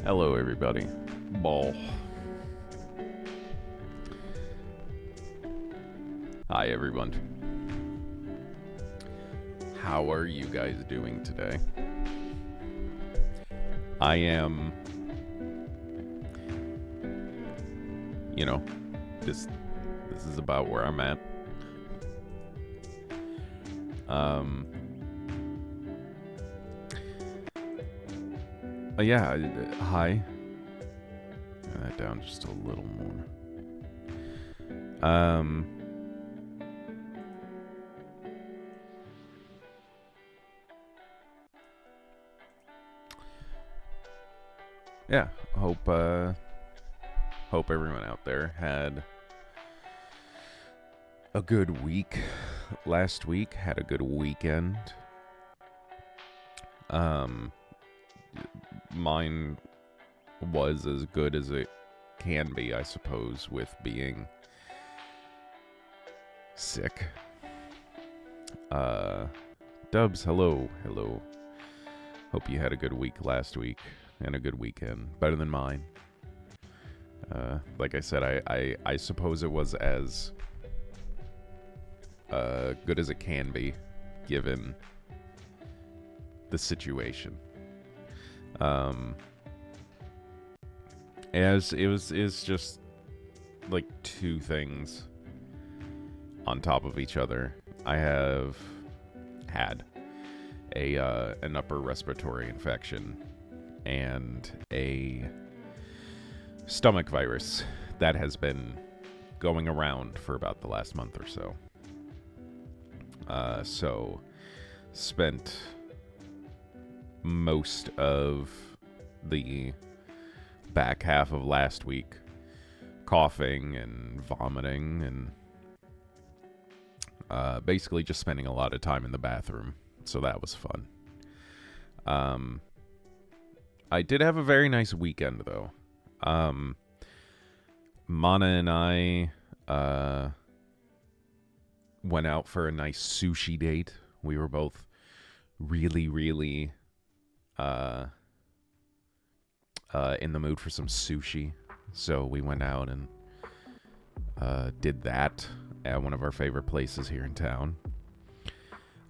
Hello, everybody. Ball. Hi, everyone. How are you guys doing today? I am, this is about where I'm at. Yeah, hi. Turn that down just a little more. Yeah, hope everyone out there had a good week last week, had a good weekend. Mine was as good as it can be, I suppose, with being sick. Dubs, hello. Hope you had a good week last week and a good weekend. Better than mine. Like I said, I suppose it was as good as it can be, given the situation. It's just like two things on top of each other. I have had an upper respiratory infection and a stomach virus that has been going around for about the last month or so. So spent most of the back half of last week coughing and vomiting and basically just spending a lot of time in the bathroom. So that was fun. I did have a very nice weekend, though. Mana and I went out for a nice sushi date. We were both really in the mood for some sushi. So we went out and did that at one of our favorite places here in town.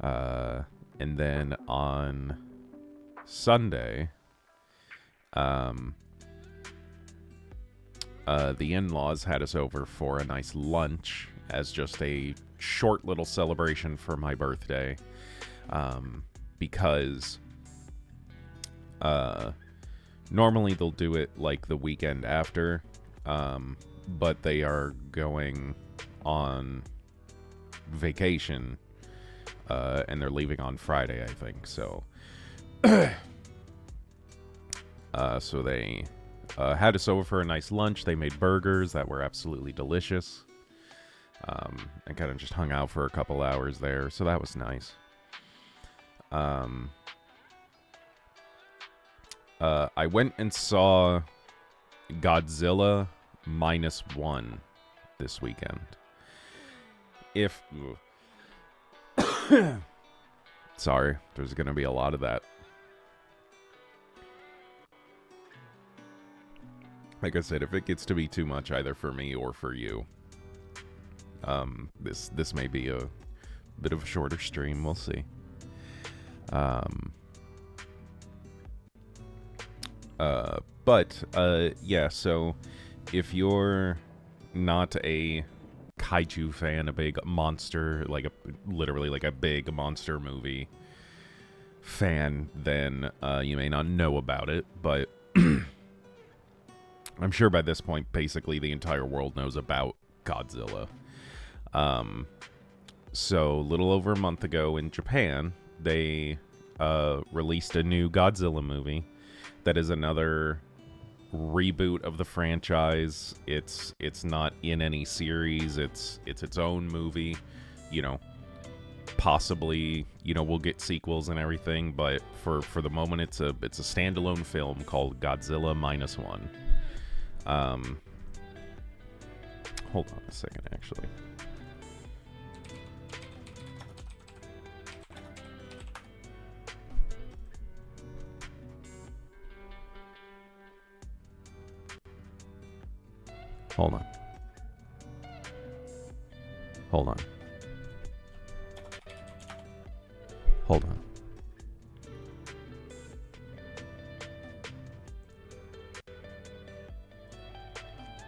And then on Sunday, the in-laws had us over for a nice lunch as just a short little celebration for my birthday. Because normally they'll do it like the weekend after, but they are going on vacation, and they're leaving on Friday, I think. So, so they had us over for a nice lunch. They made burgers that were absolutely delicious, and kind of just hung out for a couple hours there. So that was nice. I went and saw Godzilla -1 this weekend. Sorry, there's gonna be a lot of that. Like I said, if it gets to be too much either for me or for you, this may be a bit of a shorter stream. We'll see. Yeah, so if you're not a kaiju fan, a big monster, literally a big monster movie fan, then you may not know about it, but I'm sure by this point, basically the entire world knows about Godzilla. So a little over a month ago in Japan, they released a new Godzilla movie that is another reboot of the franchise. It's not in any series. It's its own movie. Possibly, we'll get sequels and everything, but for the moment, it's a standalone film called Godzilla -1. Hold on a second, actually. Hold on. Hold on. Hold on.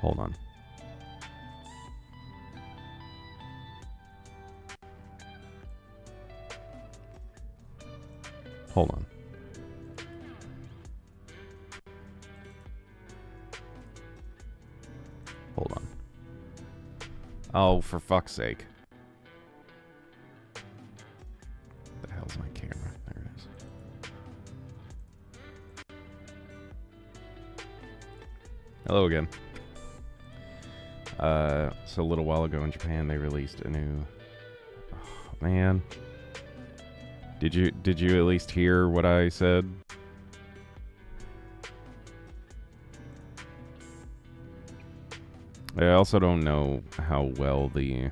Hold on. Hold on. Hold on. Oh, for fuck's sake. The hell's my camera? There it is. Hello again. So a little while ago in Japan, they released a new... Oh, man. Did you at least hear what I said? I also don't know how well the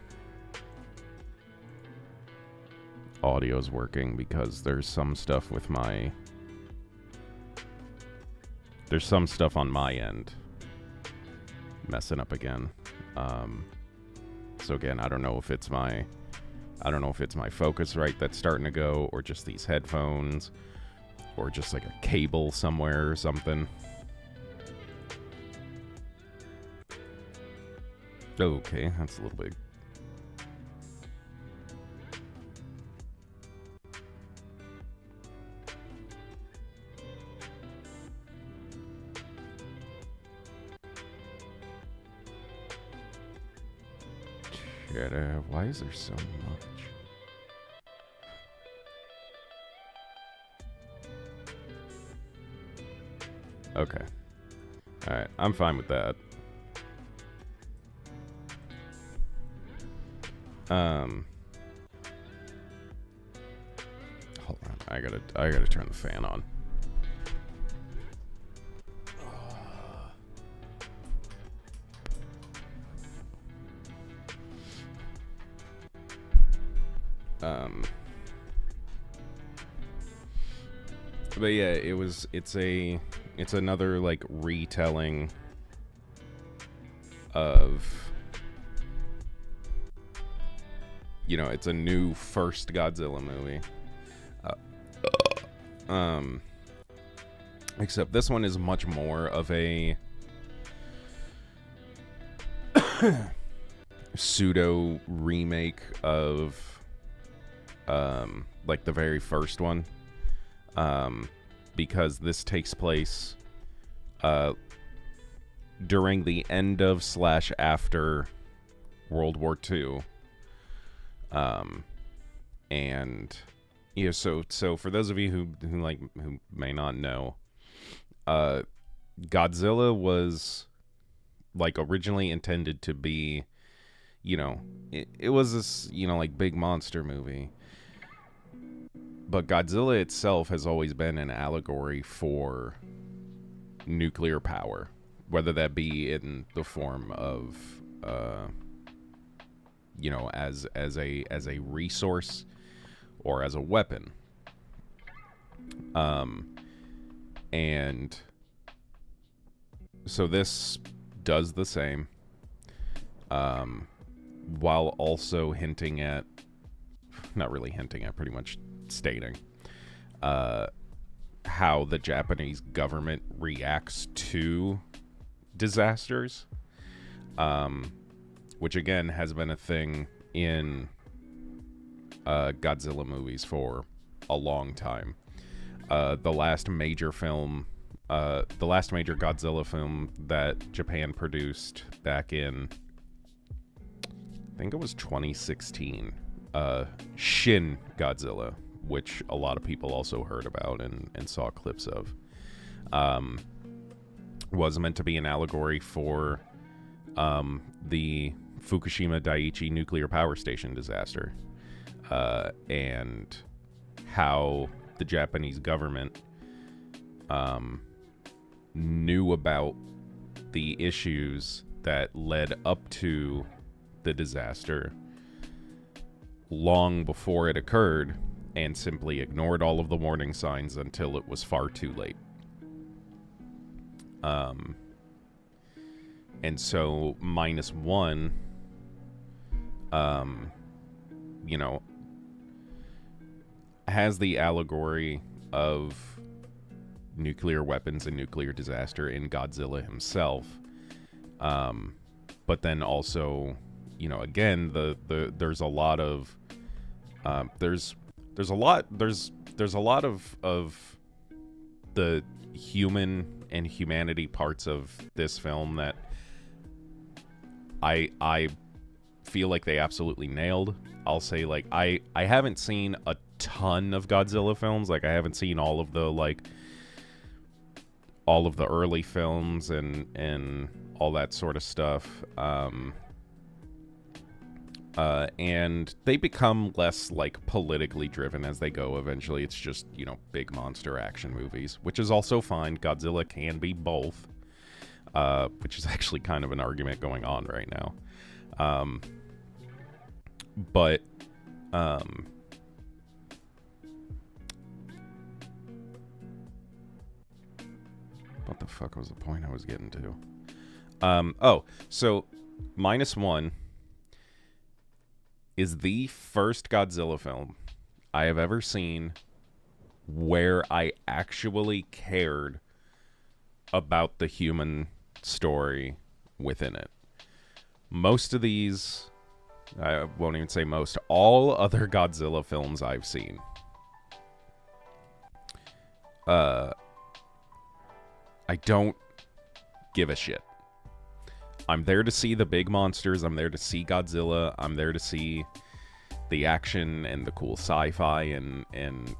audio's working because there's some stuff with my... There's some stuff on my end messing up again. So again, I don't know if it's my Focusrite that's starting to go, or just these headphones, or just like a cable somewhere or something. Okay, that's a little big. Shit, why is there so much? Okay. Alright, I'm fine with that. Hold on. I gotta turn the fan on. But yeah, it's another like retelling of, you know, it's a new first Godzilla movie. Except this one is much more of a pseudo remake of like the very first one. Because this takes place during the end of / after World War II. And yeah, so for those of you who may not know, Godzilla was like originally intended to be, you know, it was this, you know, like big monster movie. But Godzilla itself has always been an allegory for nuclear power, whether that be in the form of, you know, as a resource or as a weapon. And so this does the same, while also hinting at, not really hinting at, pretty much stating how the Japanese government reacts to disasters, which again has been a thing in Godzilla movies for a long time. The last major Godzilla film that Japan produced back in, I think it was 2016, Shin Godzilla, which a lot of people also heard about and saw clips of, was meant to be an allegory for the Fukushima Daiichi nuclear power station disaster, and how the Japanese government knew about the issues that led up to the disaster long before it occurred, and simply ignored all of the warning signs until it was far too late. And so -1, you know, has the allegory of nuclear weapons and nuclear disaster in Godzilla himself. But then also, you know, again, there's a lot of there's a lot of the human and humanity parts of this film that I feel like they absolutely nailed. I'll say, like, I haven't seen a ton of Godzilla films. Like, I haven't seen all of the early films and all that sort of stuff. And they become less, like, politically driven as they go. Eventually, it's just, you know, big monster action movies, which is also fine. Godzilla can be both, which is actually kind of an argument going on right now. But what the fuck was the point I was getting to? So -1 is the first Godzilla film I have ever seen where I actually cared about the human story within it. Most of these, I won't even say most, all other Godzilla films I've seen, I don't give a shit. I'm there to see the big monsters. I'm there to see Godzilla. I'm there to see the action and the cool sci-fi and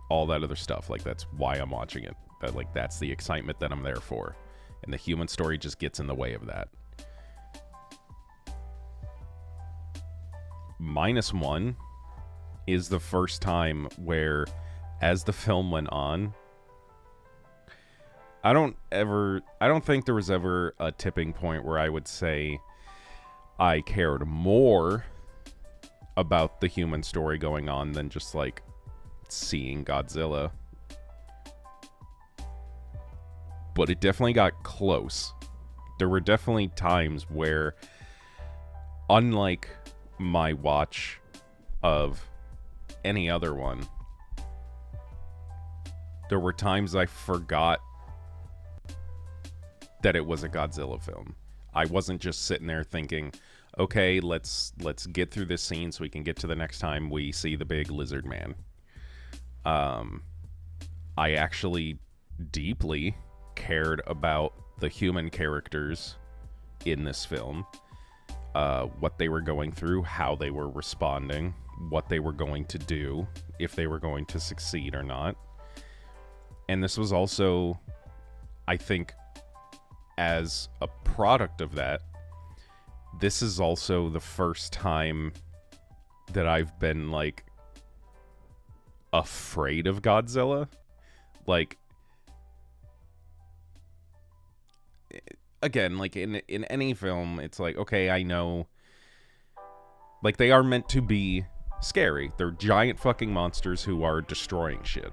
all that other stuff. Like, that's why I'm watching it. That's the excitement that I'm there for. And the human story just gets in the way of that. -1 is the first time where, as the film went on, I don't think there was ever a tipping point where I would say I cared more about the human story going on than just, like, seeing Godzilla. But it definitely got close. There were definitely times where, unlike my watch of any other one, there were times I forgot that it was a Godzilla film. I wasn't just sitting there thinking, okay, let's get through this scene so we can get to the next time we see the big lizard man. I actually deeply cared about the human characters in this film, what they were going through, how they were responding, what they were going to do, if they were going to succeed or not. And this was also, I think, as a product of that, this is also the first time that I've been, like, afraid of Godzilla. Like, again, like, in any film, it's like, okay, I know, like, they are meant to be scary. They're giant fucking monsters who are destroying shit.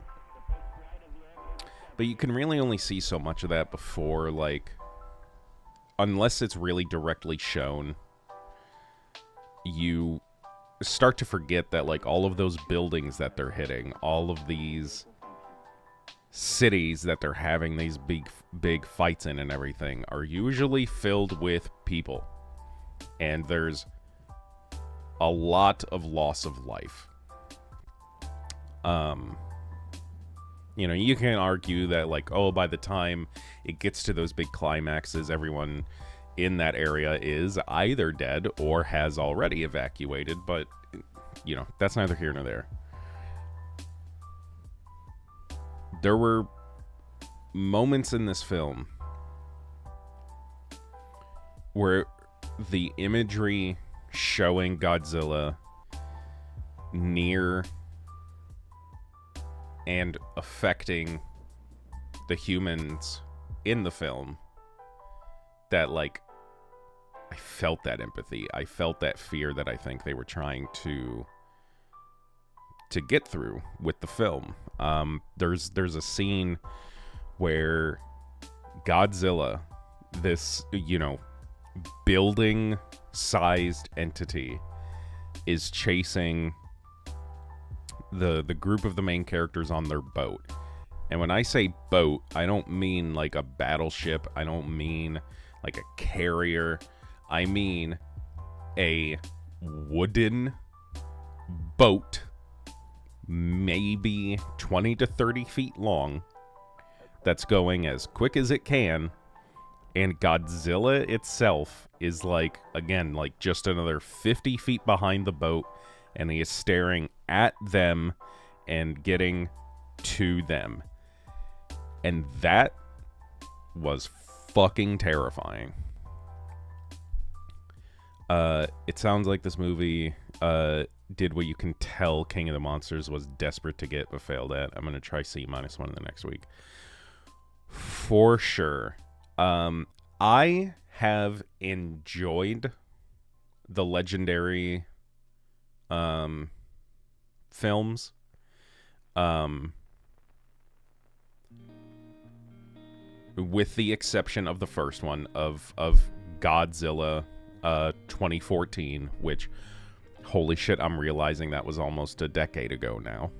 But you can really only see so much of that before, like, unless it's really directly shown, you start to forget that, like, all of those buildings that they're hitting, all of these cities that they're having these big fights in and everything, are usually filled with people. And there's a lot of loss of life. You know, you can argue that, like, oh, by the time it gets to those big climaxes, everyone in that area is either dead or has already evacuated, but, you know, that's neither here nor there. There were moments in this film where the imagery showing Godzilla near and affecting the humans in the film, that, like, I felt that empathy. I felt that fear that I think they were trying to get through with the film. There's a scene where Godzilla, this, you know, building-sized entity is chasing the group of the main characters on their boat. And when I say boat, I don't mean like a battleship. I don't mean like a carrier. I mean a wooden boat, maybe 20 to 30 feet long, that's going as quick as it can. And Godzilla itself is like, again, like just another 50 feet behind the boat, and he is staring at them and getting to them. And that was fucking terrifying. It sounds like this movie did what you can tell King of the Monsters was desperate to get but failed at. I'm going to try C-1 in the next week. For sure. I have enjoyed the legendary films. With the exception of the first one of Godzilla 2014, which, holy shit, I'm realizing that was almost a decade ago now.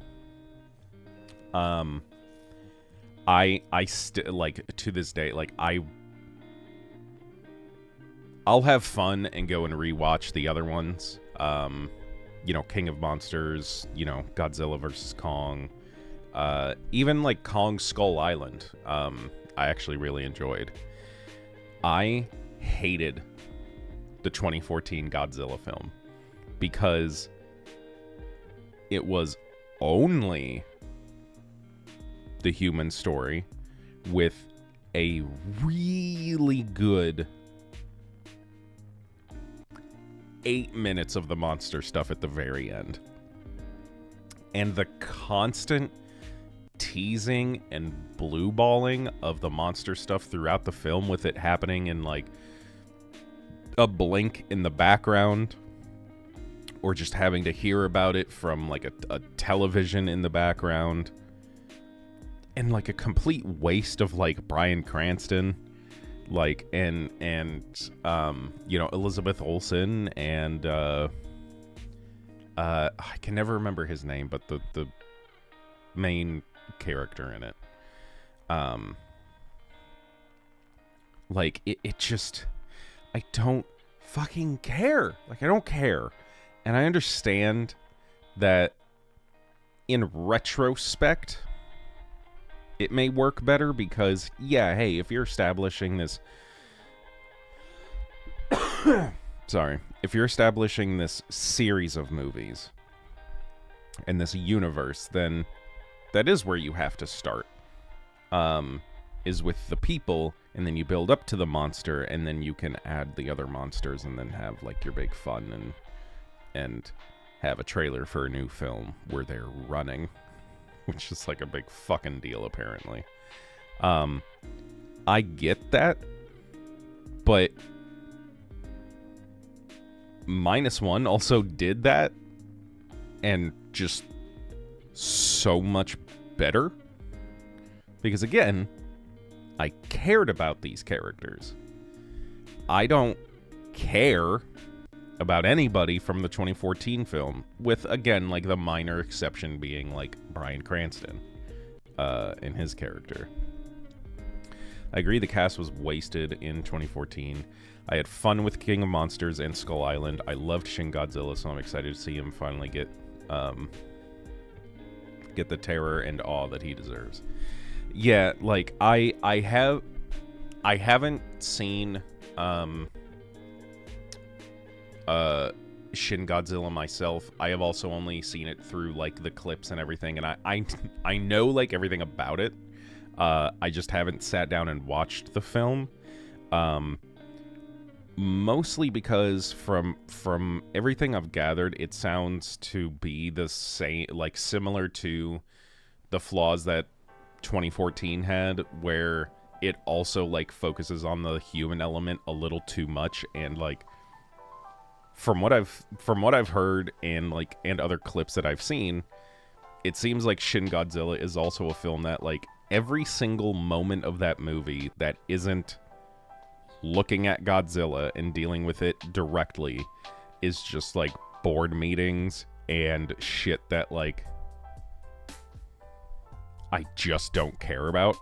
I still, like, to this day, like, I'll have fun and go and rewatch the other ones. You know, King of Monsters, you know, Godzilla vs. Kong, even like Kong Skull Island, I actually really enjoyed. I hated the 2014 Godzilla film because it was only the human story with a really good 8 minutes of the monster stuff at the very end. And the constant teasing and blueballing of the monster stuff throughout the film, with it happening in like a blink in the background, or just having to hear about it from like a television in the background, and like a complete waste of like Bryan Cranston, like and you know, Elizabeth Olsen and I can never remember his name, but the main character in it, like it just, I don't fucking care. Like, I don't care. And I understand that in retrospect it may work better because, yeah, hey, if you're establishing this if you're establishing this series of movies and this universe, then that is where you have to start, is with the people, and then you build up to the monster, and then you can add the other monsters, and then have like your big fun and have a trailer for a new film where they're running, which is like a big fucking deal apparently. I get that, but -1 also did that, and just so much better, because again, I cared about these characters. I don't care about anybody from the 2014 film, with, again, like the minor exception being like Bryan Cranston in his character. I agree the cast was wasted in 2014. I had fun with King of Monsters and Skull Island. I loved Shin Godzilla, so I'm excited to see him finally get the terror and awe that he deserves. Yeah, like I haven't seen Shin Godzilla myself. I have also only seen it through like the clips and everything, and I know like everything about it. I just haven't sat down and watched the film. Mostly because from everything I've gathered, it sounds to be the same, like similar to the flaws that 2014 had, where it also like focuses on the human element a little too much, and like from what I've heard and like and other clips that I've seen, it seems like Shin Godzilla is also a film that like every single moment of that movie that isn't looking at Godzilla and dealing with it directly is just like board meetings and shit that like I just don't care about.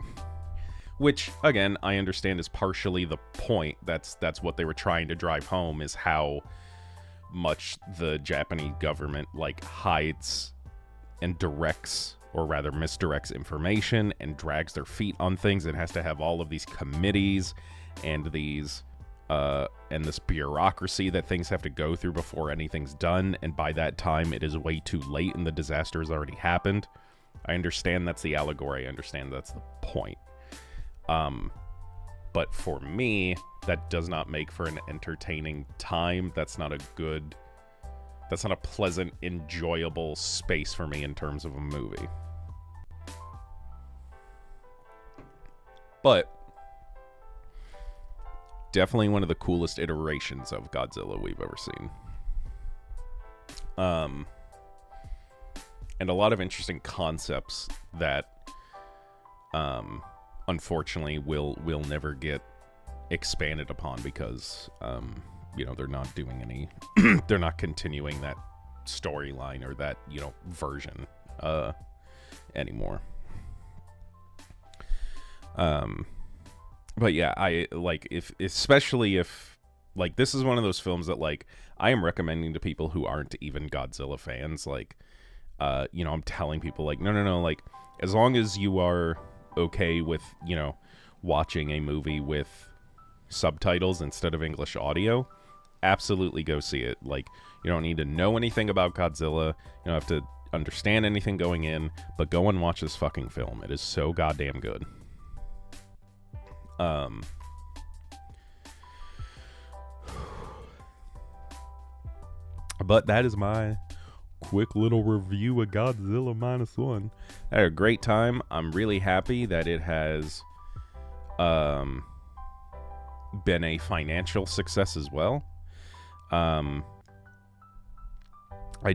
Which, again, I understand is partially the point. That's what they were trying to drive home, is how much the Japanese government like hides and directs, or rather misdirects, information and drags their feet on things, and has to have all of these committees and these and this bureaucracy that things have to go through before anything's done, and by that time it is way too late and the disaster has already happened. I understand that's the allegory. I understand that's the point. But for me, that does not make for an entertaining time. That's not a pleasant, enjoyable space for me in terms of a movie. But definitely one of the coolest iterations of Godzilla we've ever seen. And a lot of interesting concepts that, unfortunately, will never get expanded upon because, they're not doing any, they're not continuing that storyline or that, version, anymore. But yeah, I like, especially if like, this is one of those films that like, I am recommending to people who aren't even Godzilla fans. Like, I'm telling people like, no, like, as long as you are okay with, watching a movie with subtitles instead of English audio, absolutely go see it. Like, you don't need to know anything about Godzilla. You don't have to understand anything going in, but go and watch this fucking film. It is so goddamn good. But that is my quick little review of Godzilla -1. I had a great time. I'm really happy that it has been a financial success as well. I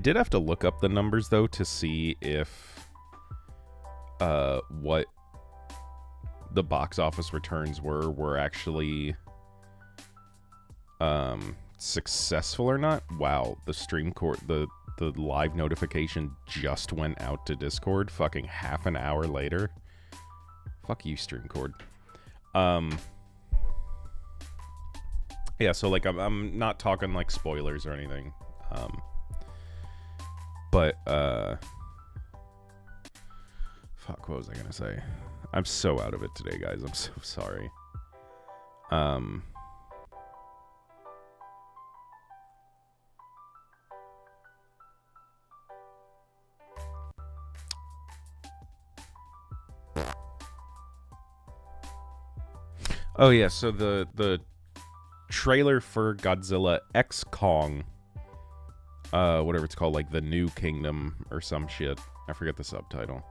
did have to look up the numbers though to see if what the box office returns were actually successful or not. Wow, the the live notification just went out to Discord fucking half an hour later. Fuck you, Streamcord. Yeah, so like I'm not talking like spoilers or anything. But fuck, what was I gonna say? I'm so out of it today, guys. I'm so sorry. Oh yeah, so the trailer for Godzilla X Kong, whatever it's called, like the New Kingdom or some shit. I forget the subtitle.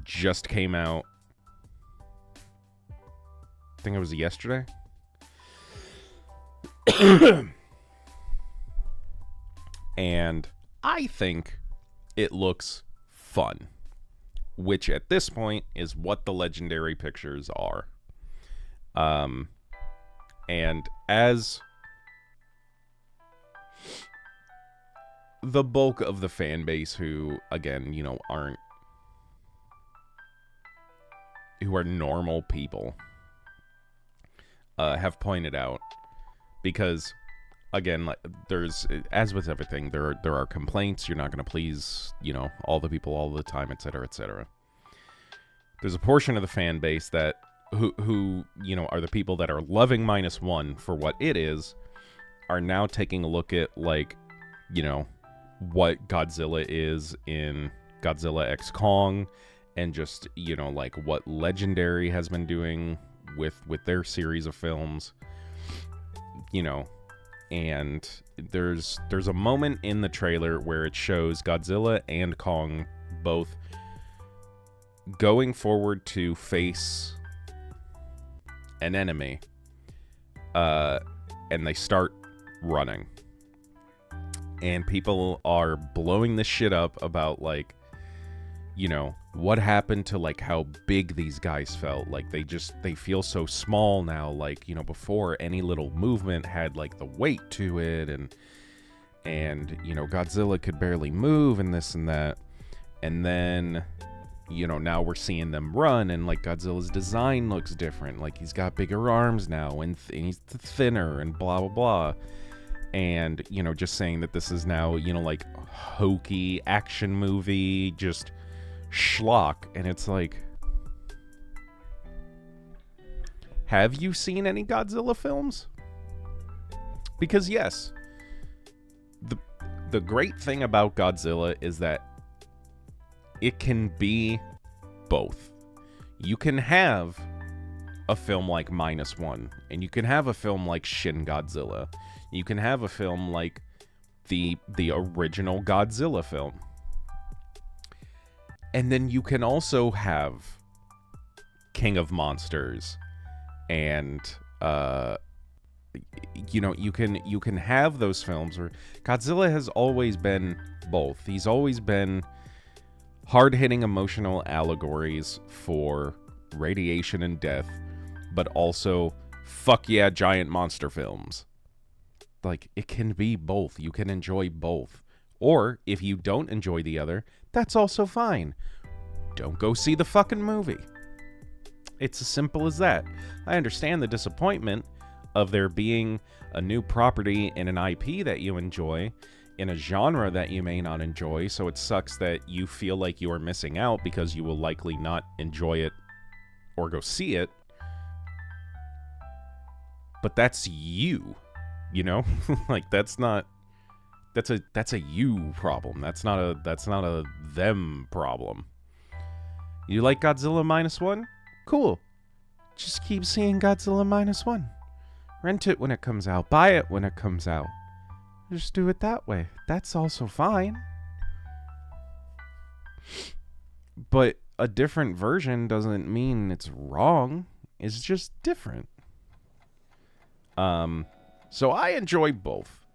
Just came out. I think it was yesterday. And I think it looks fun, which at this point is what the Legendary Pictures are. And as the bulk of the fan base who, again, who are normal people, have pointed out, because again, like, there's, as with everything, there are complaints. You're not going to please, all the people all the time, etc., etc. There's a portion of the fan base that who are the people that are loving -1 for what it is, are now taking a look at, like, what Godzilla is in Godzilla X Kong, and just, like, what Legendary has been doing with their series of films, and there's a moment in the trailer where it shows Godzilla and Kong both going forward to face an enemy, and they start running, and people are blowing this shit up about, like, what happened to like how big these guys felt. Like they feel so small now. Like, before any little movement had like the weight to it, and Godzilla could barely move and this and that. And then, now we're seeing them run, and like Godzilla's design looks different. Like he's got bigger arms now, and he's thinner, and blah, blah, blah. And, just saying that this is now, like hokey action movie, just schlock. And it's like, have you seen any Godzilla films? Because yes, the great thing about Godzilla is that it can be both. You can have a film like -1, and you can have a film like Shin Godzilla. You can have a film like the original Godzilla film. And then you can also have King of Monsters, and you can have those films where Godzilla has always been both. He's always been hard-hitting emotional allegories for radiation and death, but also fuck yeah giant monster films. Like, it can be both. You can enjoy both. Or if you don't enjoy the other, that's also fine. Don't go see the fucking movie. It's as simple as that. I understand the disappointment of there being a new property in an IP that you enjoy in a genre that you may not enjoy, so it sucks that you feel like you are missing out because you will likely not enjoy it or go see it. But that's you, like that's a you problem. That's not a them problem. You like Godzilla -1? Cool. Just keep seeing Godzilla -1. Rent it when it comes out. Buy it when it comes out. Just do it that way. That's also fine. But a different version doesn't mean it's wrong. It's just different. So I enjoy both.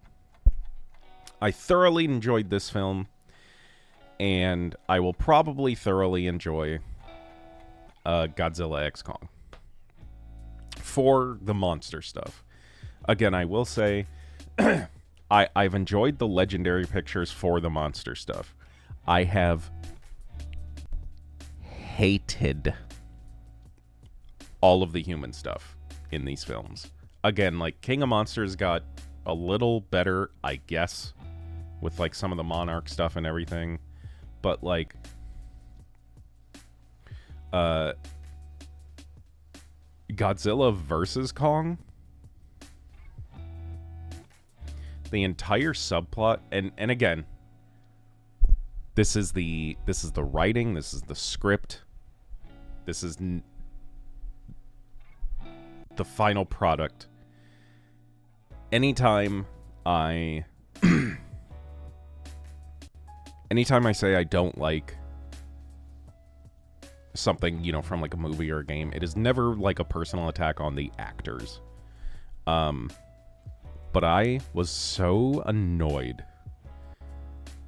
I thoroughly enjoyed this film, and I will probably thoroughly enjoy Godzilla X Kong for the monster stuff. Again, I will say I've enjoyed the legendary pictures for the monster stuff. I have hated all of the human stuff in these films. Again, like, King of Monsters got a little better, I guess, with like some of the Monarch stuff and everything. But like Godzilla versus Kong, the entire subplot, and again, this is the writing, this is the script, this is the final product. Anytime I say I don't like something, from like a movie or a game, it is never like a personal attack on the actors. But I was so annoyed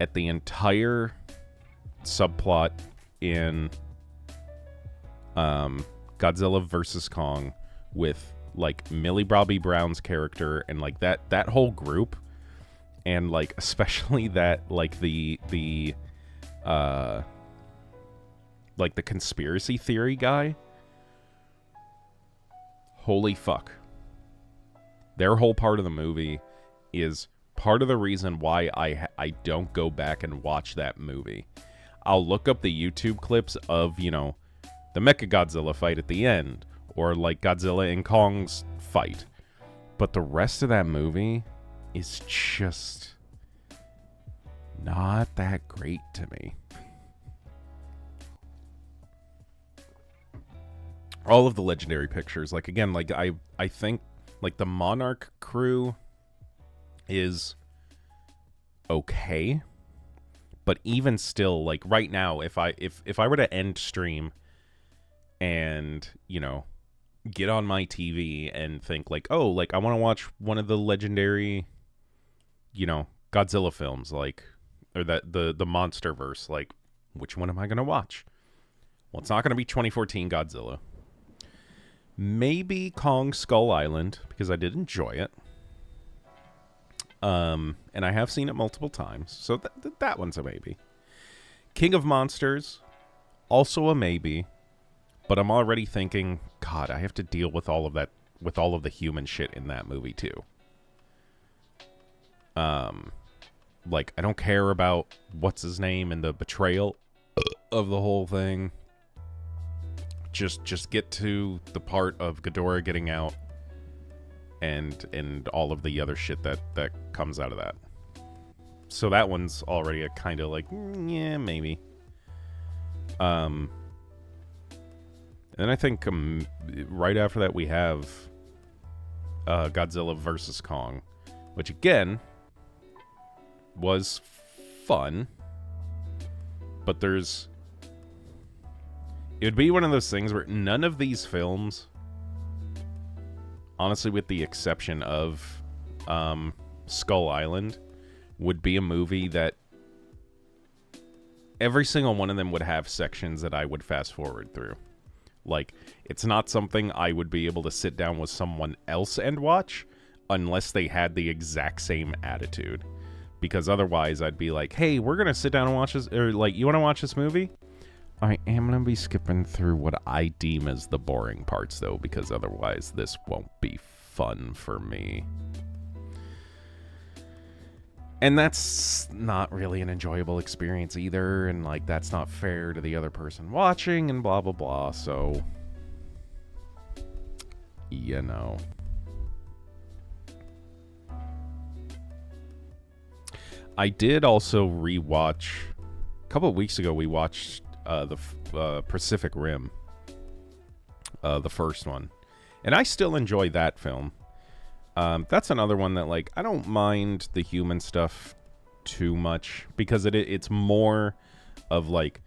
at the entire subplot in Godzilla vs. Kong with like Millie Bobby Brown's character and like that whole group, and like especially that like the like the conspiracy theory guy. Holy fuck. Their whole part of the movie is part of the reason why I don't go back and watch that movie. I'll look up the YouTube clips of, the Mechagodzilla fight at the end, or like Godzilla and Kong's fight. But the rest of that movie is just not that great to me. All of the legendary pictures, like, again, like I think like the Monarch crew is okay, but even still, like right now, if I were to end stream and get on my TV and think like, oh, like I want to watch one of the legendary Godzilla films, like, or that the MonsterVerse, like Which one am I going to watch? Well, it's not going to be 2014 Godzilla. Maybe Kong Skull Island, because I did enjoy it. And I have seen it multiple times, so that one's a maybe. King of Monsters, also a maybe. But I'm already thinking, God, I have to deal with all of that, with all of the human shit in that movie too. Like, I don't care about what's his name and the betrayal of the whole thing. Just get to the part of Ghidorah getting out and all of the other shit that comes out of that. So that one's already a kind of like, yeah, maybe. And I think right after that we have Godzilla versus Kong, which again was fun, but it would be one of those things where none of these films, honestly, with the exception of Skull Island, would be a movie that every single one of them would have sections that I would fast forward through. Like, it's not something I would be able to sit down with someone else and watch unless they had the exact same attitude. Because otherwise I'd be like, hey, we're going to sit down and watch this, or like, you want to watch this movie? I am going to be skipping through what I deem as the boring parts, though, because otherwise this won't be fun for me. And that's not really an enjoyable experience either, and, like, that's not fair to the other person watching, and blah, blah, blah, so, you know. I did also rewatch, a couple of weeks ago, we watched the Pacific Rim, the first one, and I still enjoy that film. That's another one that, like, I don't mind the human stuff too much, because it's more of, like,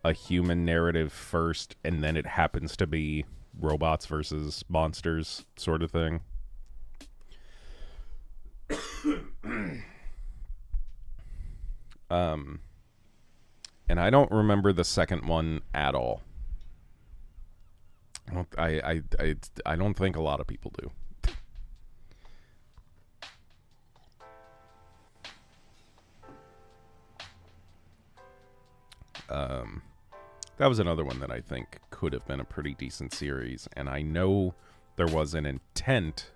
a human narrative first, and then it happens to be robots versus monsters sort of thing. And I don't remember the second one at all. I don't think a lot of people do. That was another one that I think could have been a pretty decent series, and I know there was an intent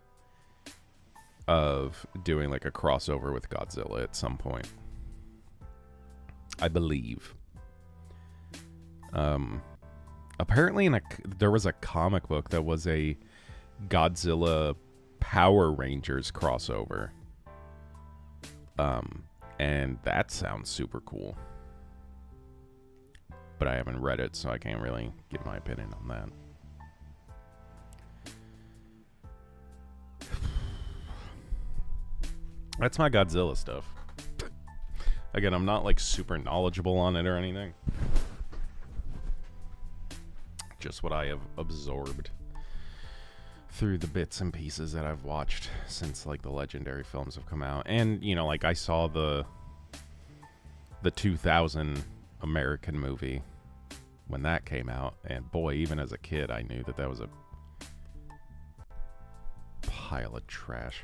of doing like a crossover with Godzilla at some point, I believe. Apparently there was a comic book that was a Godzilla Power Rangers crossover, and that sounds super cool. But I haven't read it, so I can't really give my opinion on that. That's my Godzilla stuff. Again, I'm not like super knowledgeable on it or anything. Just what I have absorbed through the bits and pieces that I've watched since like the legendary films have come out. And, you know, like I saw the 2000 American movie when that came out, and boy, even as a kid I knew that was a pile of trash.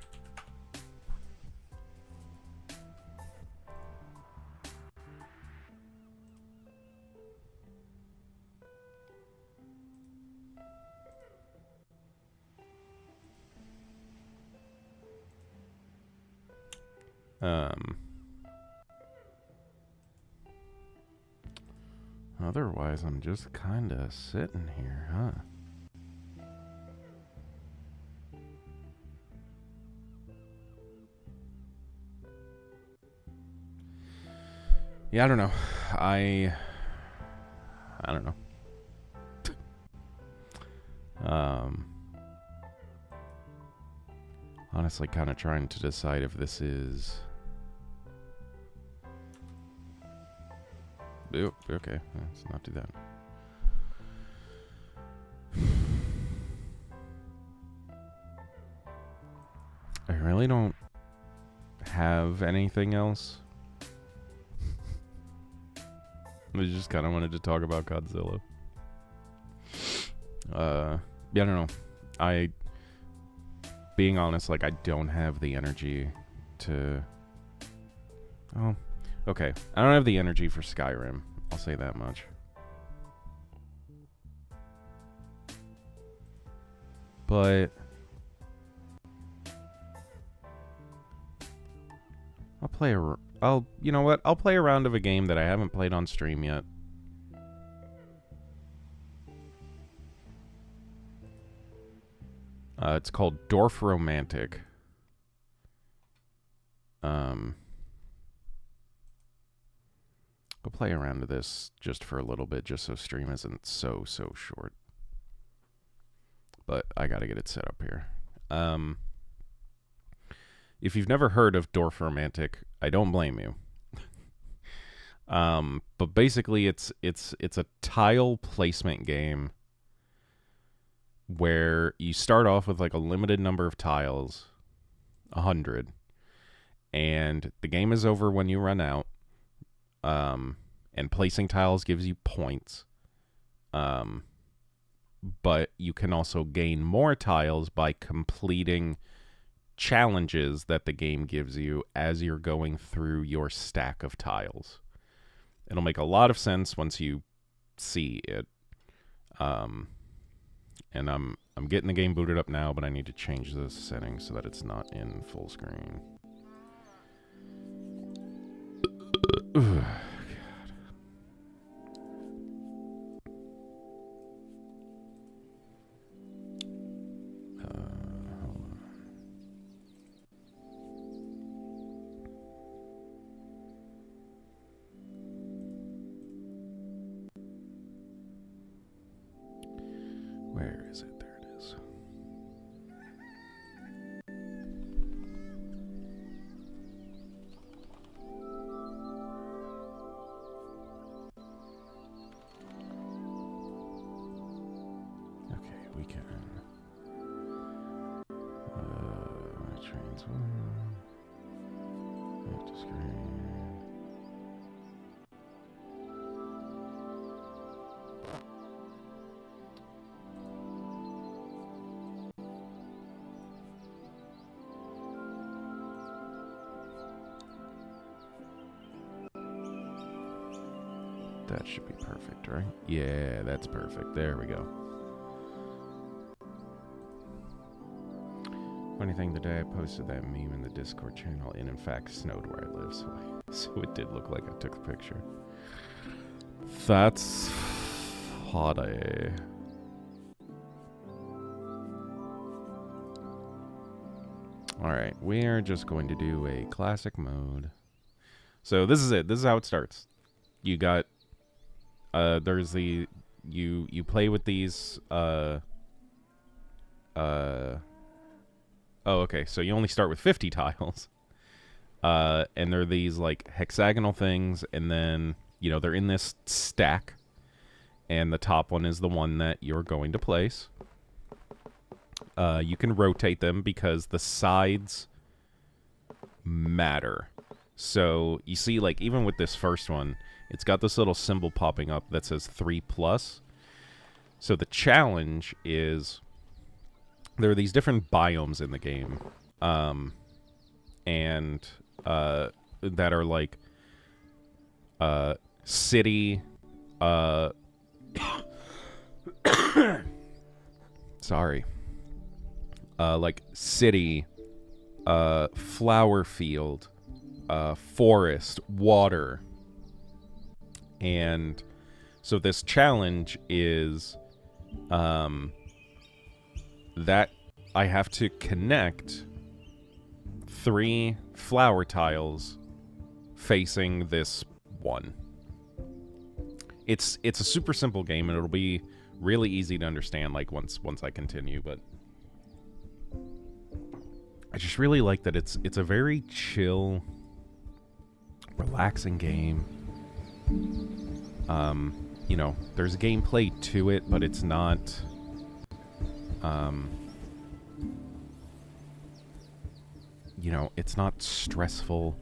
Otherwise, I'm just kind of sitting here, huh? Yeah, I don't know. I don't know. Honestly, kind of trying to decide if this is... Ooh, okay, let's not do that. I really don't have anything else. I just kind of wanted to talk about Godzilla. Yeah, I don't know. Being honest, like, I don't have the energy to... Oh, okay. I don't have the energy for Skyrim. I'll say that much. But... you know what? I'll play a round of a game that I haven't played on stream yet. It's called Dorfromantik. I'll play a round of this just for a little bit, just so stream isn't so short. But I gotta get it set up here. If you've never heard of Dorfromantik, I don't blame you. But basically, it's a tile placement game where you start off with like a limited number of tiles, 100, and the game is over when you run out. And placing tiles gives you points. But you can also gain more tiles by completing challenges that the game gives you as you're going through your stack of tiles. It'll make a lot of sense once you see it. And I'm getting the game booted up now, but I need to change the settings so that it's not in full screen. God. Hold on. Where is it? There it is. Okay, we can. Transform. Left to screen. That should be perfect, right? Yeah, that's perfect. There we go. Funny thing, the day I posted that meme in the Discord channel, it in fact snowed where I live, so it did look like I took the picture. That's funny. Alright, we are just going to do a classic mode. So this is it. This is how it starts. You got... there's the... You play with these... Oh, okay. So you only start with 50 tiles. And they're these, like, hexagonal things, and then, you know, they're in this stack. And the top one is the one that you're going to place. You can rotate them because the sides matter. So, you see, like, even with this first one, it's got this little symbol popping up that says 3+. So the challenge is... there are these different biomes in the game, and that are like city, sorry, like city, flower field, forest, water, and so this challenge is that I have to connect 3 flower tiles facing this one. It's a super simple game, and it'll be really easy to understand, like, once I continue, but I just really like that it's a very chill, relaxing game. You know, there's gameplay to it, but it's not... you know, it's not stressful.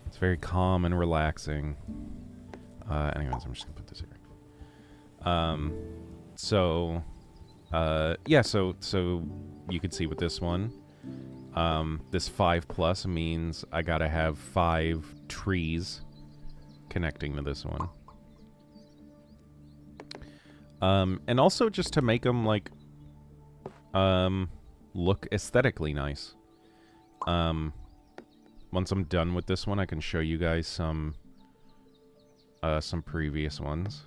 It's very calm and relaxing. Anyways, I'm just gonna put this here. Yeah, so you can see with this one, this 5+ means I gotta have 5 trees connecting to this one. And also just to make them, like, look aesthetically nice. Once I'm done with this one, I can show you guys some previous ones.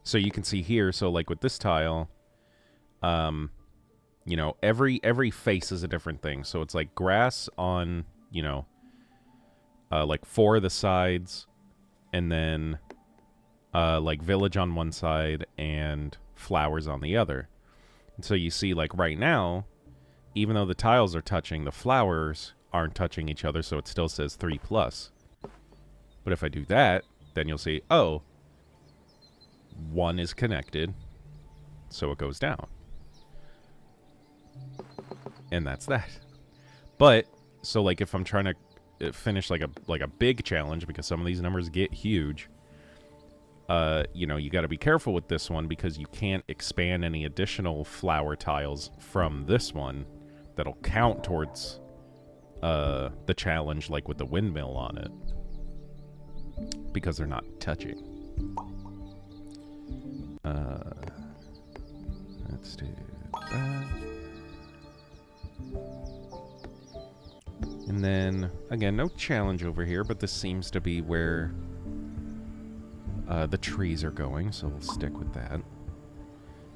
So you can see here, so like with this tile, you know, every face is a different thing. So it's like grass on, you know, like 4 of the sides, and then like village on one side and flowers on the other. And so you see, like right now, even though the tiles are touching, the flowers aren't touching each other, so it still says 3+. But if I do that, then you'll see, oh, 1 is connected, so it goes down. And that's that. But, so like if I'm trying to finish like a big challenge, because some of these numbers get huge, you know, you got to be careful with this one because you can't expand any additional flower tiles from this one that'll count towards the challenge, like with the windmill on it, because they're not touching. Let's do that. And then, again, no challenge over here, but this seems to be where the trees are going, so we'll stick with that.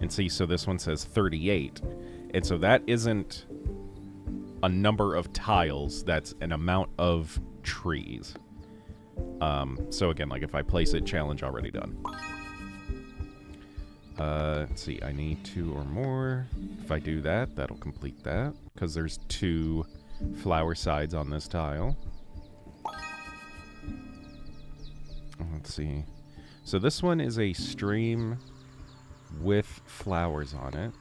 And see, so this one says 38. And so that isn't a number of tiles, that's an amount of trees. So again, like if I place it, challenge already done. Let's see, I need 2 or more. If I do that, that'll complete that, because there's 2 flower sides on this tile. Let's see. So this one is a stream with flowers on it.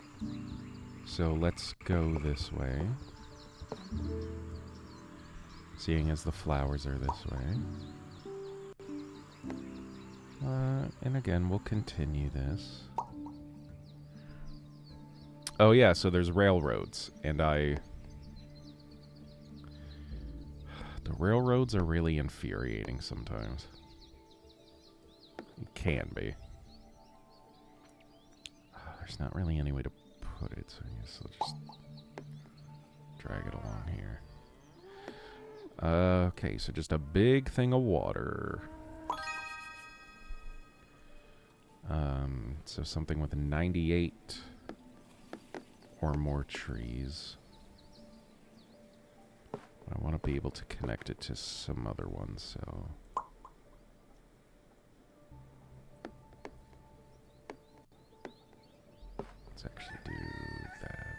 So let's go this way. Seeing as the flowers are this way. And again, we'll continue this. Oh yeah, so there's railroads, and the railroads are really infuriating sometimes. It can be. There's not really any way to put it, so I guess I'll just drag it along here. Okay, so just a big thing of water. So something with 98 or more trees. I want to be able to connect it to some other ones, so... let's actually do that.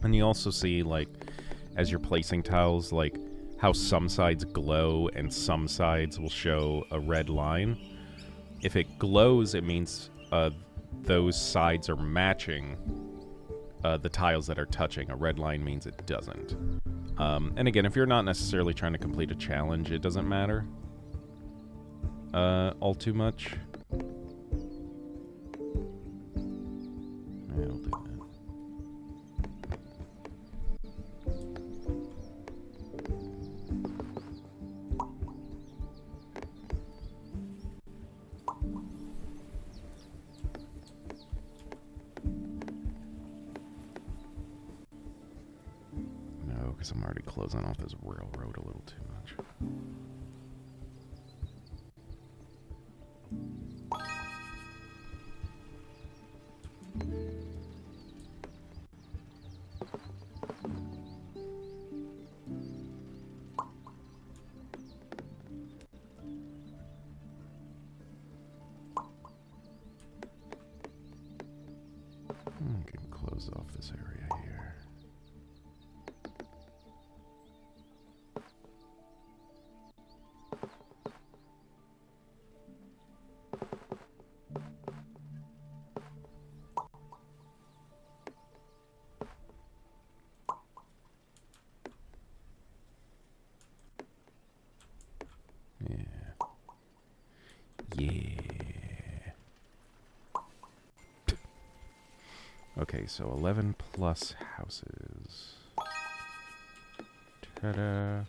And you also see, like, as you're placing tiles, like, how some sides glow and some sides will show a red line. If it glows, it means those sides are matching the tiles that are touching. A red line means it doesn't. And again, if you're not necessarily trying to complete a challenge, it doesn't matter all too much. Yeah, I'll do that. Because I'm already closing off this railroad a little too much. close off this area here. Yeah. Okay, so 11 plus houses. Ta-da.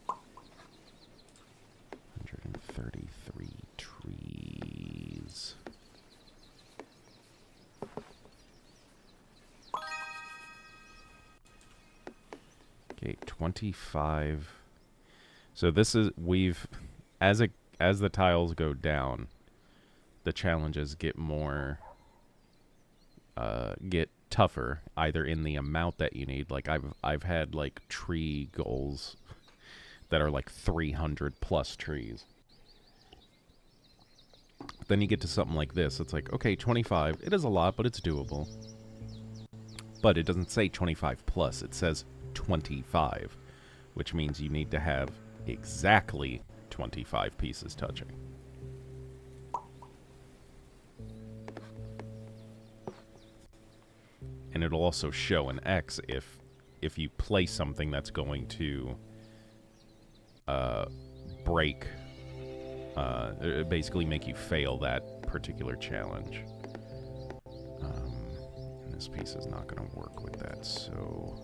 133 trees. Okay, 25. So this is, as the tiles go down, the challenges get get tougher, either in the amount that you need. Like I've had like tree goals that are like 300 plus trees. Then you get to something like this. It's like, okay, 25. It is a lot, but it's doable. But it doesn't say 25 plus. It says 25, which means you need to have exactly 25 pieces touching. And it'll also show an X if you place something that's going to break, basically make you fail that particular challenge. And this piece is not going to work with that, so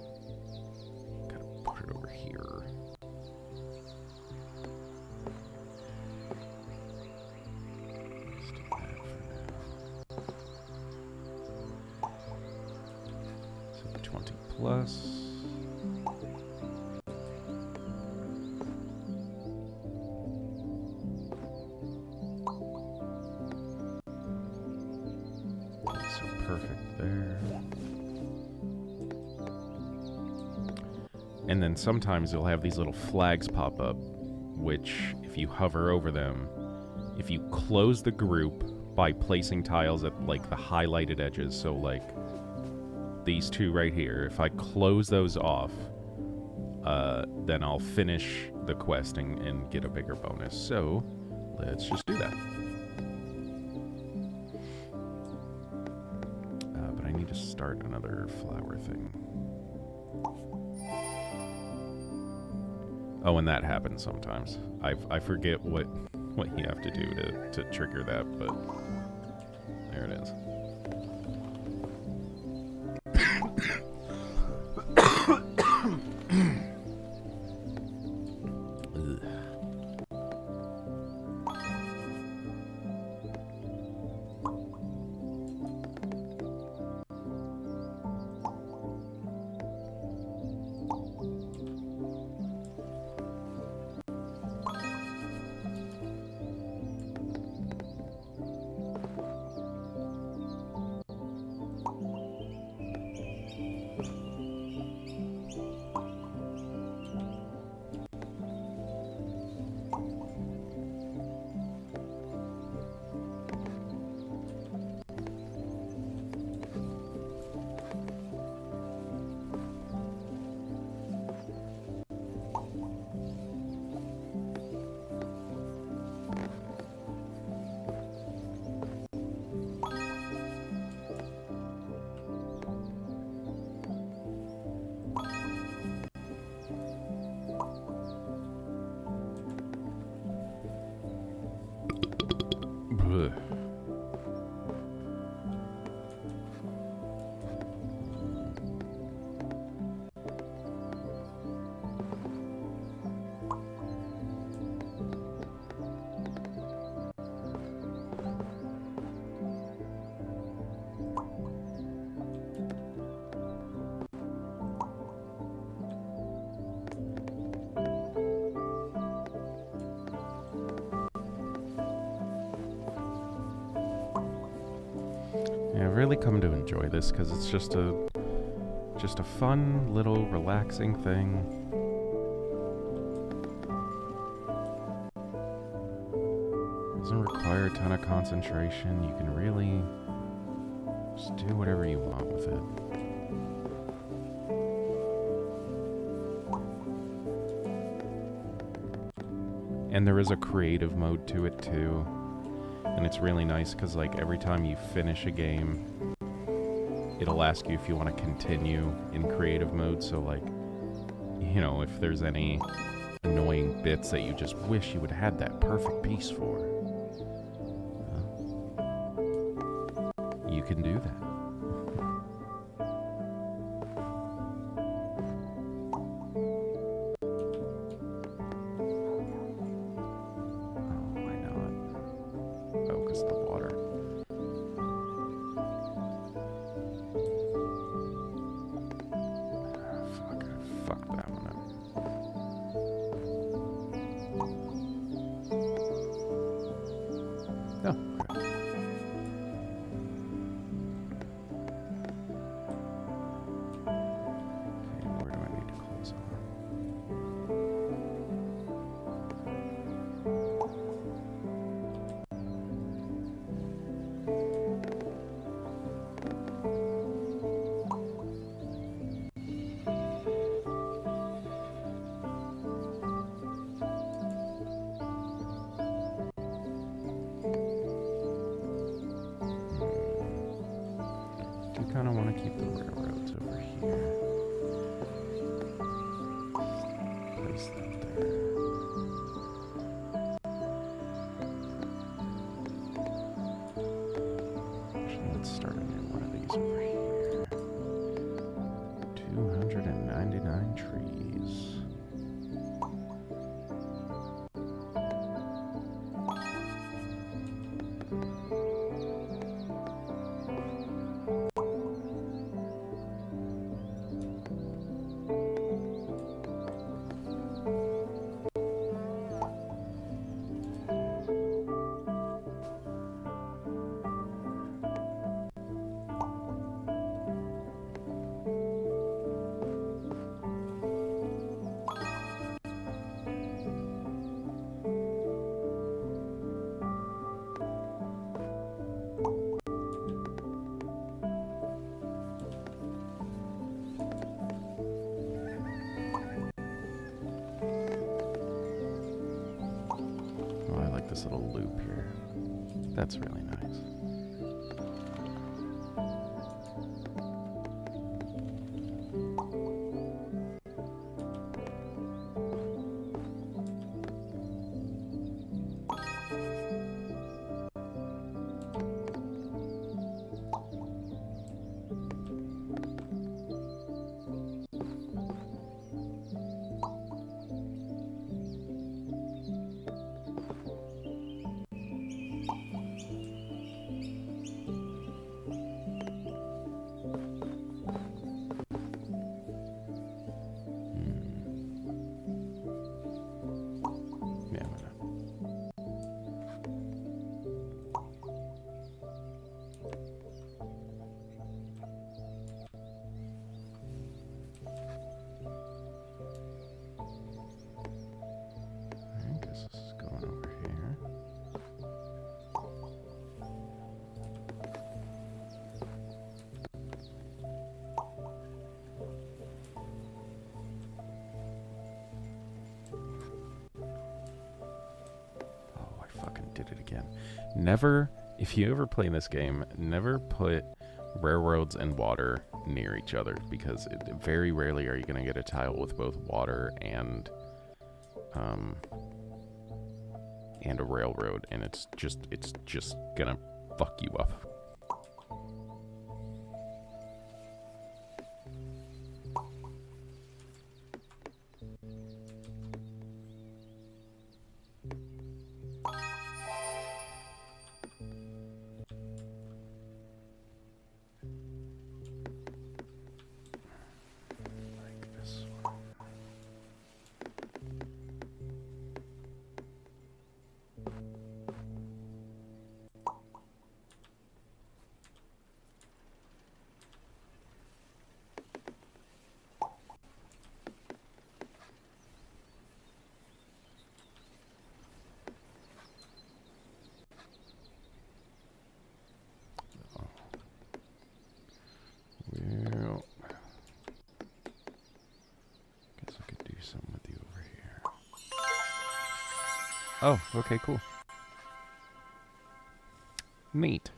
gotta put it over here. Let's do that for now. So 20 plus. Perfect there. And then sometimes you'll have these little flags pop up, which if you hover over them, if you close the group by placing tiles at like the highlighted edges, so like these two right here, if I close those off, then I'll finish the quest and get a bigger bonus. So let's just do that. To start another flower thing. Oh, and that happens sometimes. I forget what you have to do to trigger that, but there it is. I've really come to enjoy this because it's just a fun little relaxing thing. Doesn't require a ton of concentration. You can really Just do whatever you want with it. And there is a creative mode to it too. And it's really nice because like every time you finish a game, it'll ask you if you want to continue in creative mode. So like, you know, if there's any annoying bits that you just wish you would have had that perfect piece for, you can do that. Kind of want to keep the railroads over here. Place that there. Actually, let's start a new one of these over here. 299 trees. This little loop here. That's really nice. Did it again. Never, if you ever play this game, never put railroads and water near each other, because very rarely are you going to get a tile with both water and a railroad, and it's just gonna fuck you up. Oh, okay, cool. Neat.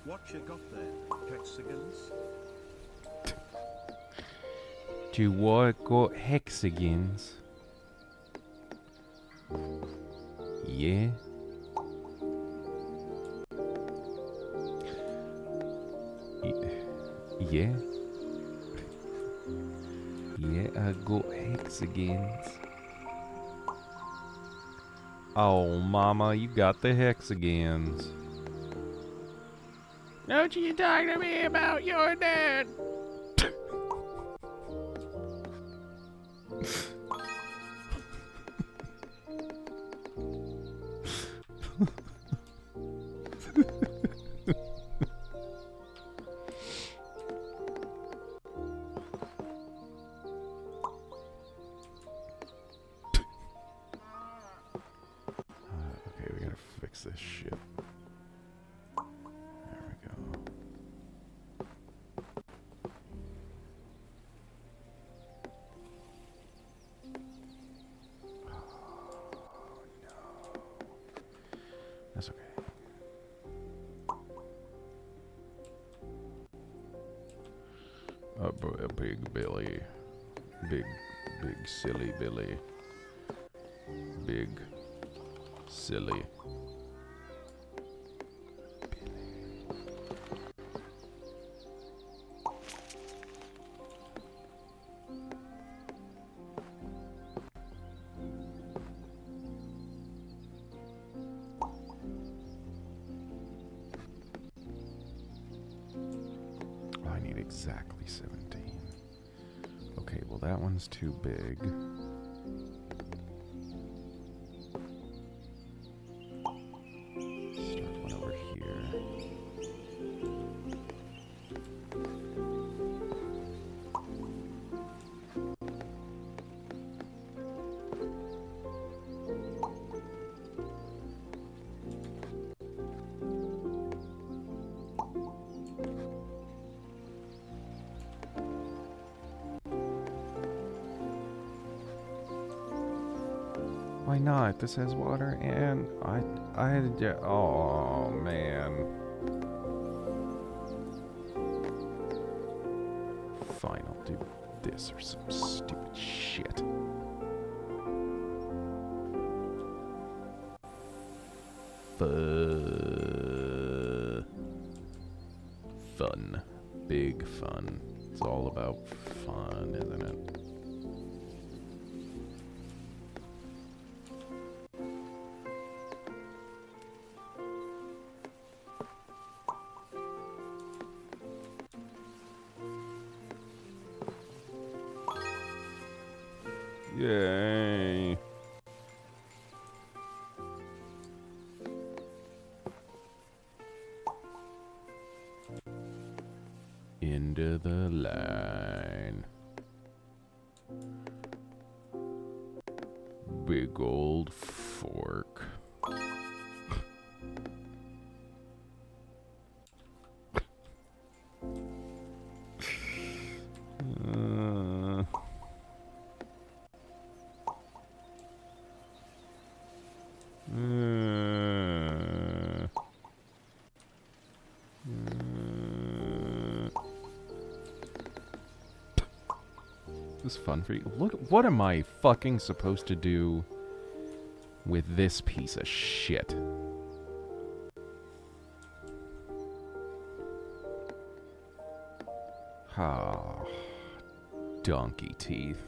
What you got there? Hexagons? Do what got hexagons? Yeah. Yeah. Yeah, I got hexagons. Oh, mama, you got the hexagons. Don't you talk to me about your dad. Okay, we gotta fix this shit. There we go. Oh, no. That's okay. A big Billy. Big silly Billy. Big silly. I need exactly 17. Okay, well that one's too big. Start one over here. Why not? This has water and I had to, oh man. Fine, I'll do this or some stupid shit. Fun. Big fun. It's all about fun, isn't it? Yay. Into the line. Big old fork. This is fun for you. Look, what am I fucking supposed to do with this piece of shit? Ah, donkey teeth.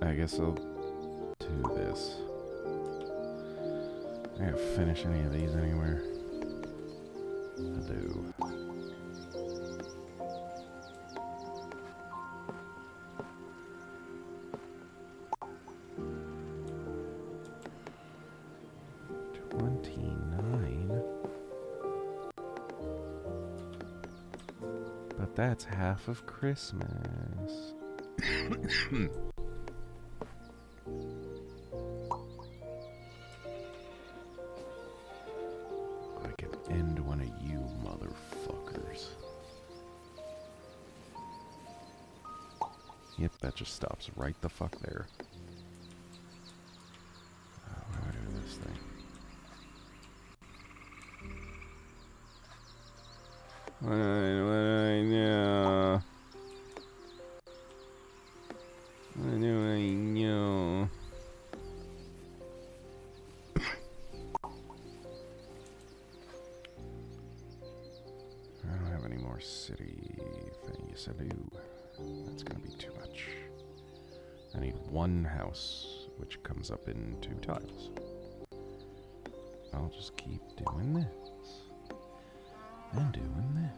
I guess I'll do this. I gotta finish any of these anywhere. I do. But that's half of Christmas. I can end one of you motherfuckers. Yep, that just stops right the fuck there. What do I do with this thing? What do I know? What do I know? I don't have any more city things to do. That's gonna be too much. I need one house, which comes up in 2 tiles. I'll just keep doing this. And doing this.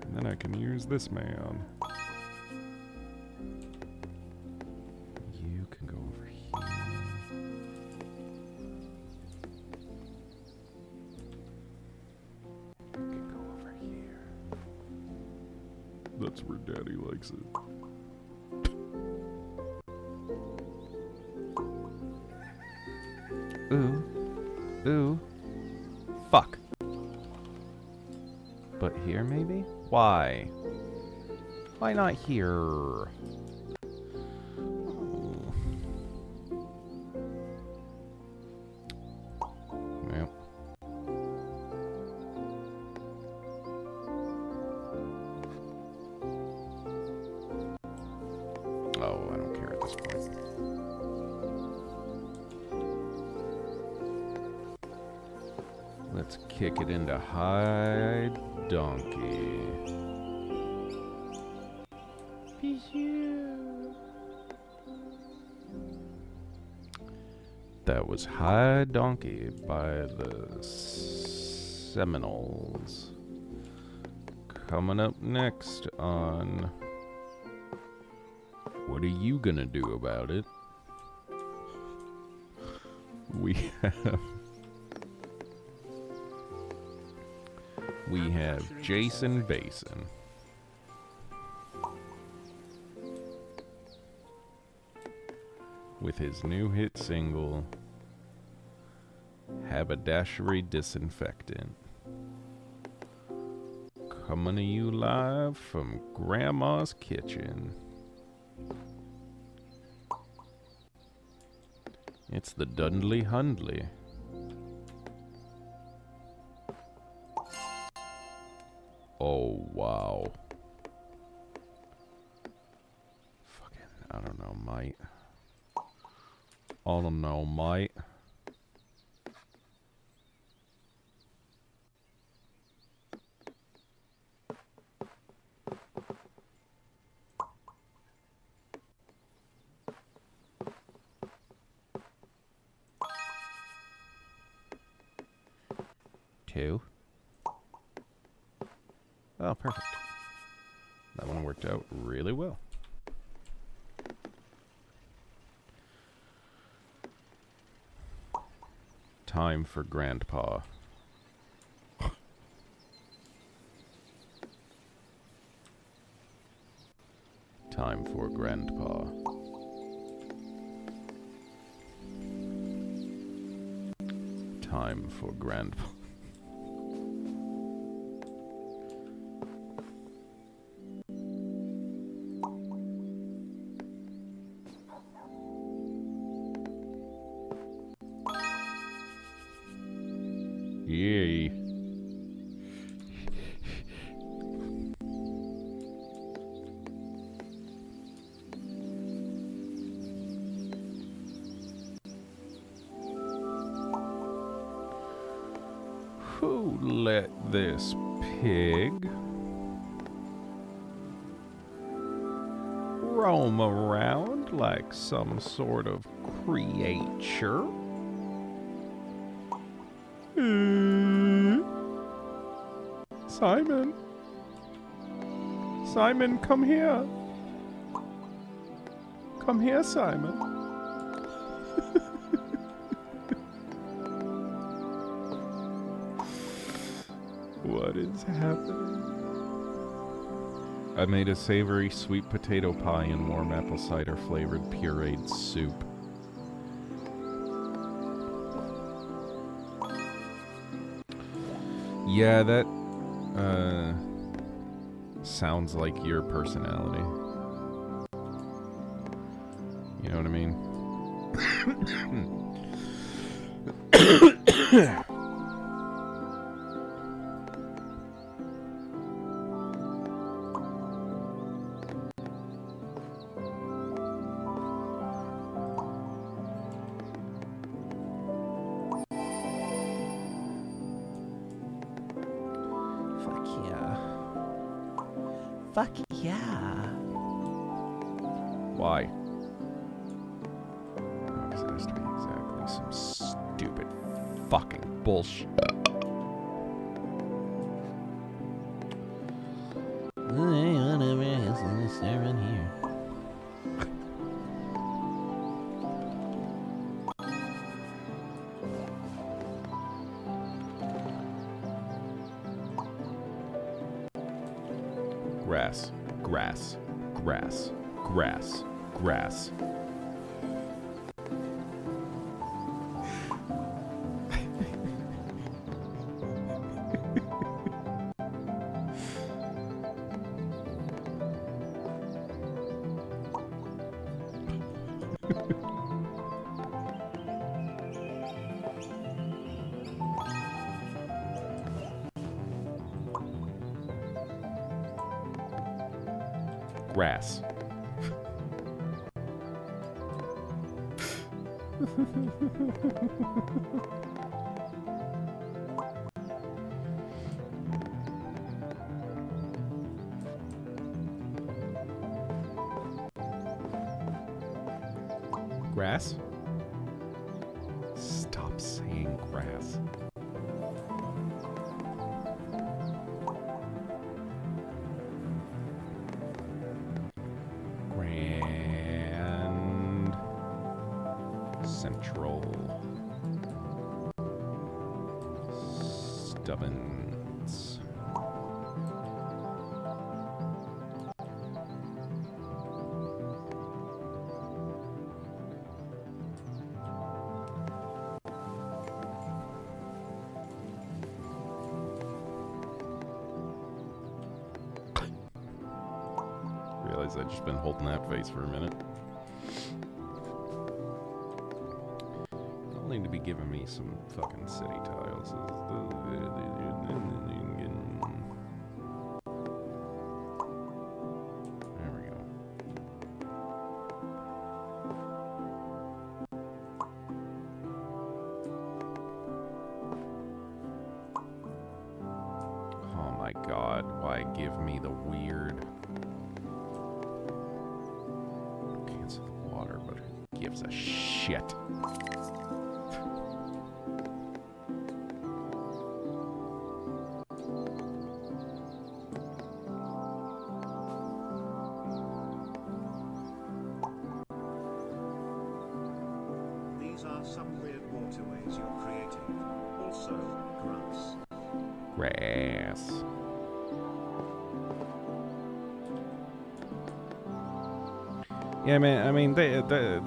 And then I can use this man. You can go over here. You can go over here. That's where Daddy likes it. Ooh. Ooh. Fuck. But here, maybe? Why? Why not here? Well. Oh, I don't care at this point. Let's kick it into high donkey. That was High Donkey by the Seminoles. Coming up next on What Are You Gonna Do About It? We have Jason Basin. With his new hit single, Haberdashery Disinfectant. Coming to you live from Grandma's Kitchen. It's the Dudley Hundley. Oh, wow. Fucking, I don't know, mate. I don't know, mate. Two. Oh, perfect. That one worked out really well. Time for Grandpa. Time for Grandpa. Time for Grandpa. Yay. Who let this pig roam around like some sort of creature. Simon. Simon, come here. Come here, Simon. What is happening? I made a savory sweet potato pie and warm apple cider flavored pureed soup. Yeah, that sounds like your personality. You know what I mean? Fuck yeah. Why? Oh, 'cause it has to be exactly some stupid fucking bullshit. Whatever is in the sermon here. Grass, grass, grass, grass, grass. Grass. Grass? Stop saying grass. Grand Central Stubbins. Realize I've just been holding that face for a minute. They'll need to be giving me some fucking city tiles. There we go. Oh my god, why give me the weird... Cancel the water, but who gives a shit? These are some weird waterways you're creating. Also, grass. Grass. Yeah, man. I mean, they don't.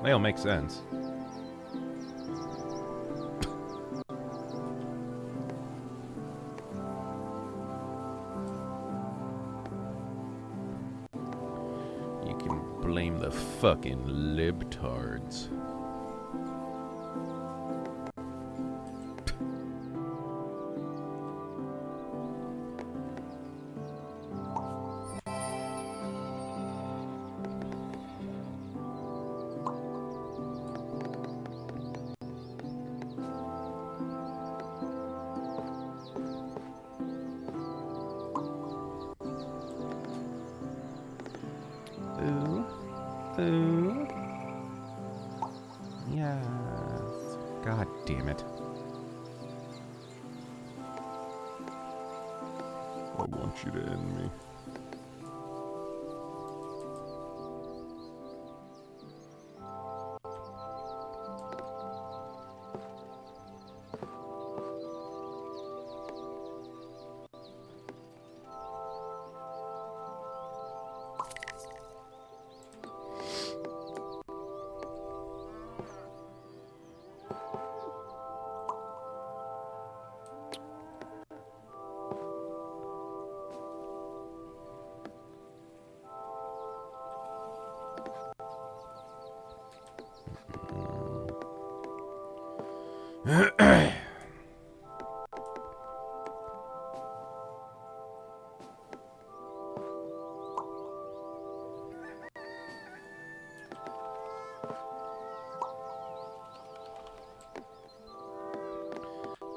They don't make sense. You can blame the fucking libtards. food. Yes. God damn it. I want you to end me.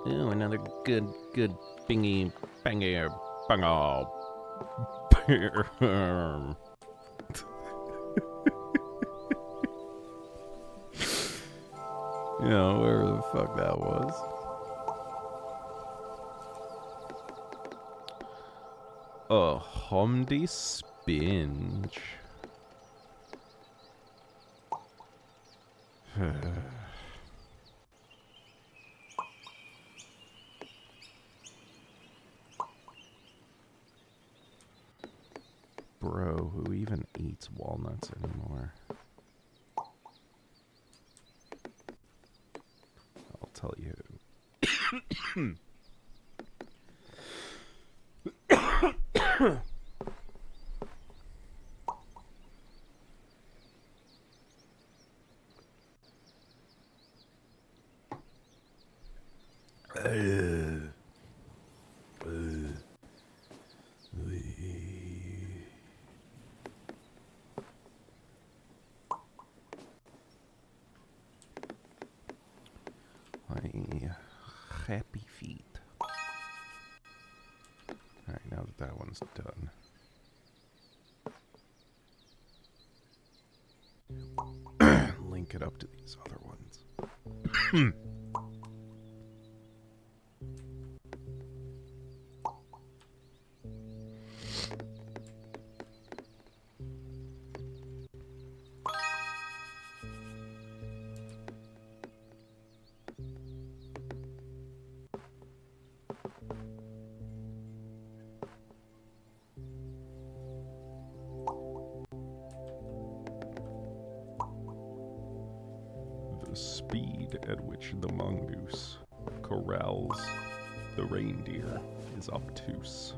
Ooh, another good bingy banger Bango. You know, wherever the fuck that was. A Humdy Spinch. Bro, who even eats walnuts anymore? I'll tell you. My happy feet. Alright, now that that one's done. Link it up to these other ones. The speed at which the mongoose corrals the reindeer is obtuse.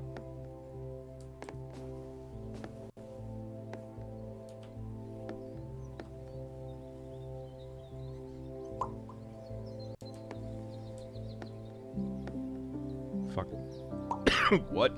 Fuck. What?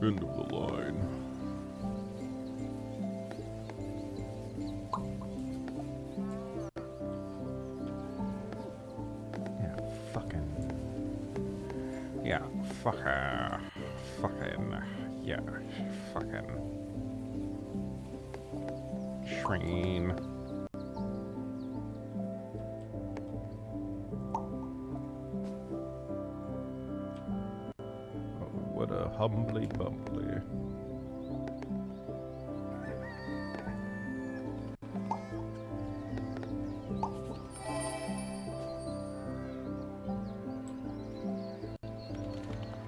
End of the line. Yeah, fucking. Yeah, fucking. Yeah, fucking. Train. What a humbly bumbly.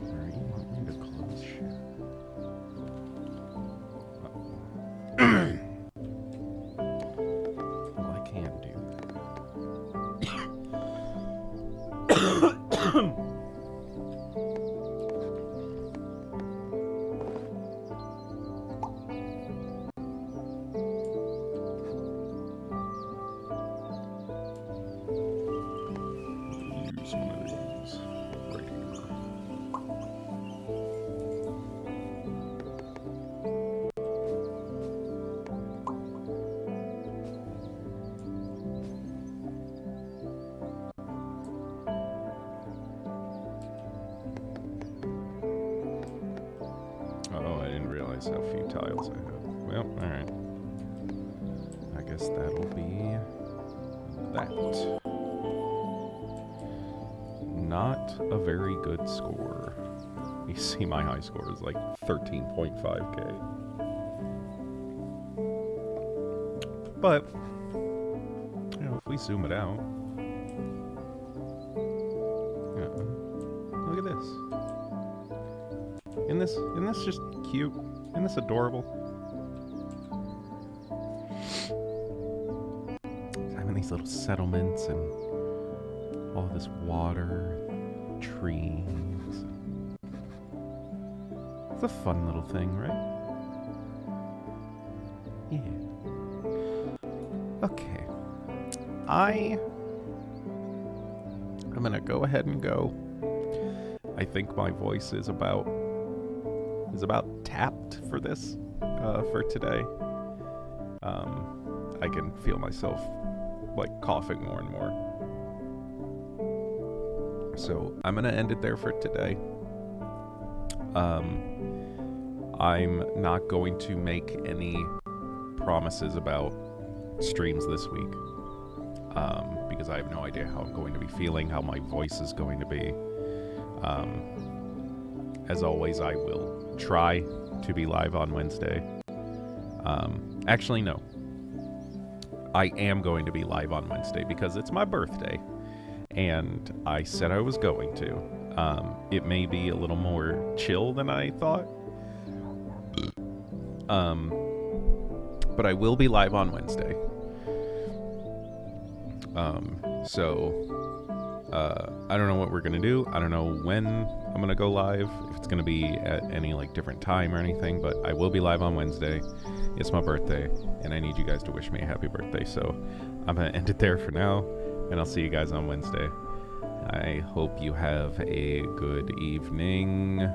Where do you want me to close shit? Well, I can't do that. Use one of these right here. Oh, I didn't realize how few tiles I have. Well, alright. I guess that'll be that. Not a very good score. You see my high score is like 13.5k. But, you know, if we zoom it out, look at this. Isn't this just cute? Isn't this adorable? Having these little settlements and all of this water, trees. It's a fun little thing, right? Yeah. Okay. I'm gonna go ahead and go. I think my voice is about tapped for this, for today. I can feel myself like coughing more and more. So I'm gonna end it there for today. I'm not going to make any promises about streams this week, because I have no idea how I'm going to be feeling, how my voice is going to be. As always, I will try to be live on Wednesday. Actually, no. I am going to be live on Wednesday because it's my birthday. And I said I was going to. It may be a little more chill than I thought. But I will be live on Wednesday. I don't know what we're going to do. I don't know when I'm going to go live, if it's going to be at any like different time or anything, but I will be live on Wednesday. It's my birthday, and I need you guys to wish me a happy birthday. So I'm going to end it there for now, and I'll see you guys on Wednesday. I hope you have a good evening.